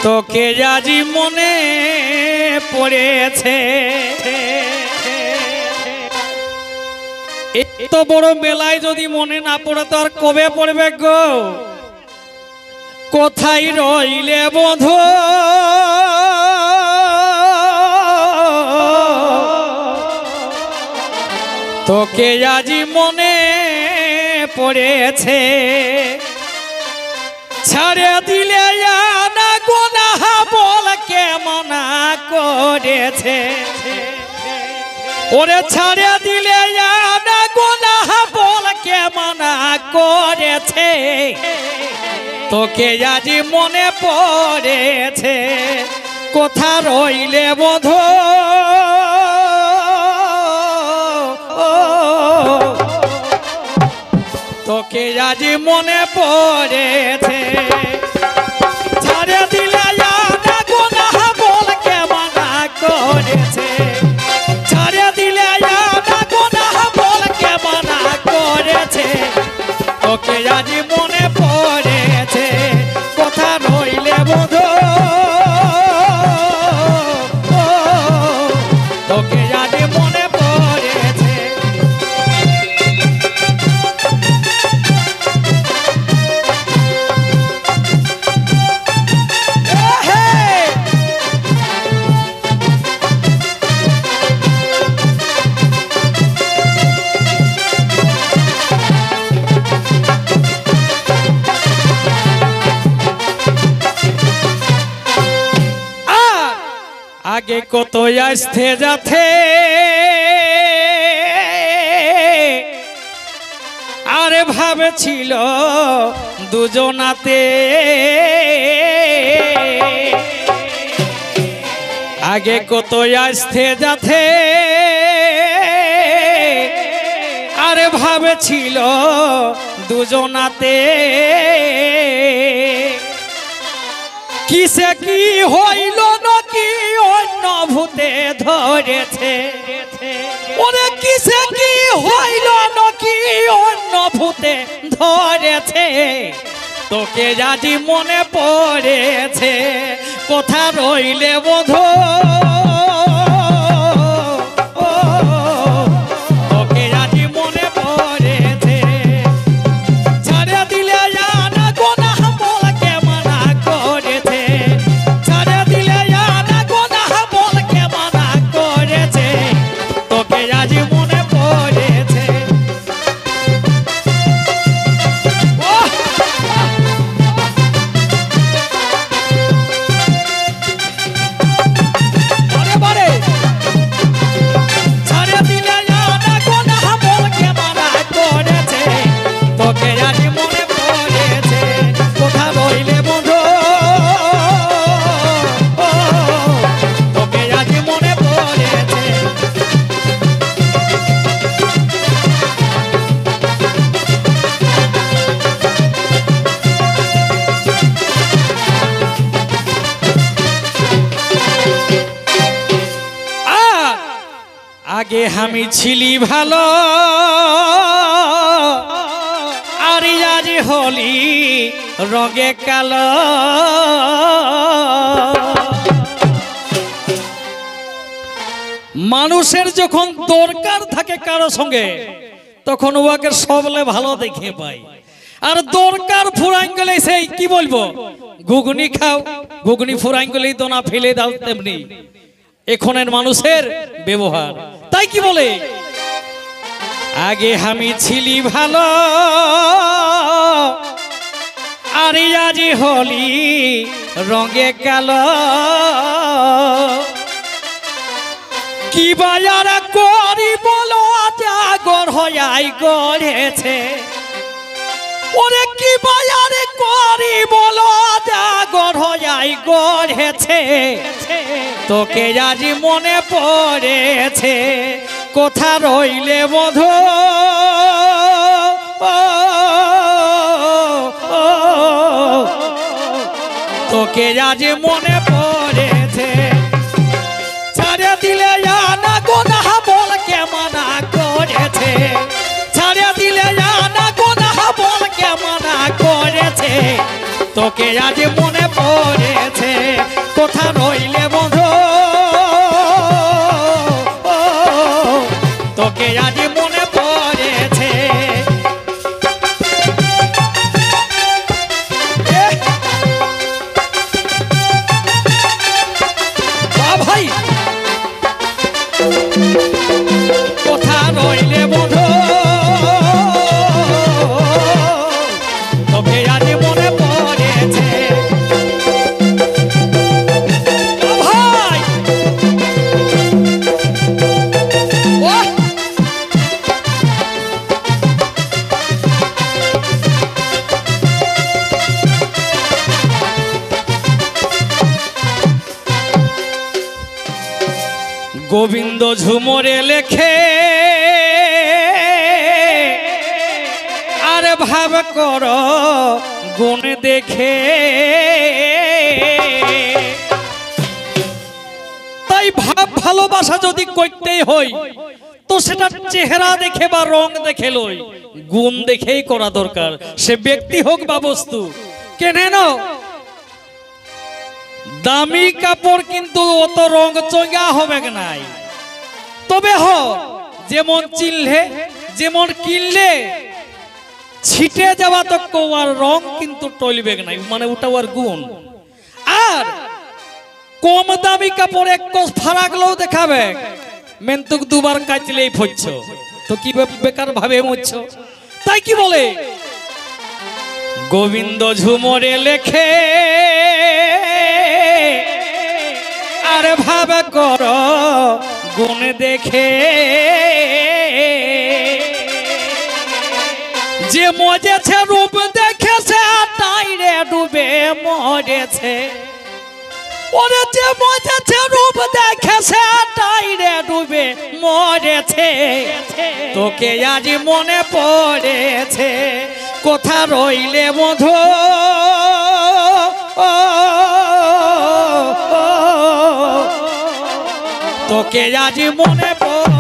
তোকে আজি মনে পড়েছে এত বড় মেলায় যদি মনে না পড়ে তো আর কবে পড়বে গো কোথায় রইলে বন্ধু তোকে আজি মনে পড়েছে ছাড়ে দিলে না গুনাহ বল কেমন করেছে ওরে ছাড়ে দিলে না গুনাহ বল কেমন করেছে তোকে আজি মনে পড়েছে কোথা রইলে বন্ধু তোকে আজি মনে পড়েছে ছাড়ে দিলে না গুনাহ বল কেমন করেছে ছাড়ে দিলে না গুনাহ বল কেমন করেছে তোকে আজি মনে পড়েছে কোথা রইলে বন্ধু তোকে আজি মনে পড়েছে আগে কত আসতে যাতে আরে ভাবেছিল দুজনাতে আগে কত আসতে যাতে আরে ভাবেছিল দুজনাতে কিসে কি হইল নাকি অন্য ভূতে ধরেছে ওরে কিসে কি হইল নাকি অন্য ভূতে ধরেছে তোকে আজি মনে পড়েছে কোথা রইলে বন্ধু তোকে আজি মনে পড়েছে ছাড়ে দিলে না গুনাহ বল কেমন করেছে ছাড়ে দিলে না গুনাহ বল কেমন করেছে তোকে আজি মনে পড়েছে ছাড়ে দিলে না গুনাহ বল কেমন করেছে তোকে আজি মনে পড়েছে কোথা রইলে বন্ধু তোকে আজি মনে পড়েছে আগে আমি ছিলি ভালো আর আজ হলি রঙে কালো মানুষের যখন দরকার থাকে কারো সঙ্গে তখন ওকে সবলে ভালো দেখে পাই আর দরকার ফুরাই গেলে সেই কি বলবো ঘুগনি খাও ঘুগনি ফুরাই গেলেই তো না ফেলে দাও তেমনি এখনের মানুষের ব্যবহার তাই কি বলে আগে আমি ছিলি ভালো আর আজ হলি রঙে কালো কি বাজার করি বলো জাগর হয়াই গড়েছে ওরে কি বাজার করি বলো জাগর হয়াই গড়েছে তোকে আজি মনে পড়েছে কোথা রইলে বন্ধু তোকে আজি মনে পড়েছে ছাড়ে দিলে না গুনাহ বল কেমন করেছে ছাড়ে দিলে না গুনাহ বল কেমন করেছে তোকে আজ মনে পড়েছে কোথা রইলে বন্ধু তোকে আজ মনে পড়েছে ভাই কোথা রইলে বন্ধু তোকে আজ মনে পড়েছে ভাই গোবিন্দ ঝুমরে লেখে আর ভাব কর গুণ দেখে তাই ভাব ভালোবাসা যদি করতেই হয় তো সেটা চেহারা দেখে বা রং দেখে লই গুণ দেখেই করা দরকার সে ব্যক্তি হোক বা বস্তু কেন দামি কাপড় কিন্তু অত রং চঙ্গা হবে নাই তবে হ যেমন চিনলে যেমন কিনলে ছিটে যাওয়া তো আর রং কিন্তু টলবে নাই মানে ওটা আর গুণ আর কম দামি কাপড় এক কোষ ফারাকলেও দেখাবে মেন্তুক দুবার কাচলেই ফচ্ছ তো কি বেকার ভাবে মুচ্ছ তাই কি বলে গোবিন্দ ঝুমরে লেখে আর ভাব কর গুণ দেখে যে মজেছে রূপ দেখেছে তাইরে ডুবে মরেছে ওরে যে মজেছে রূপ দেখেছে তাইরে ডুবে মরেছে তোকে আজ মনে পড়েছে কোথা রইলে বন্ধু তোকে আজ মনে পড়ে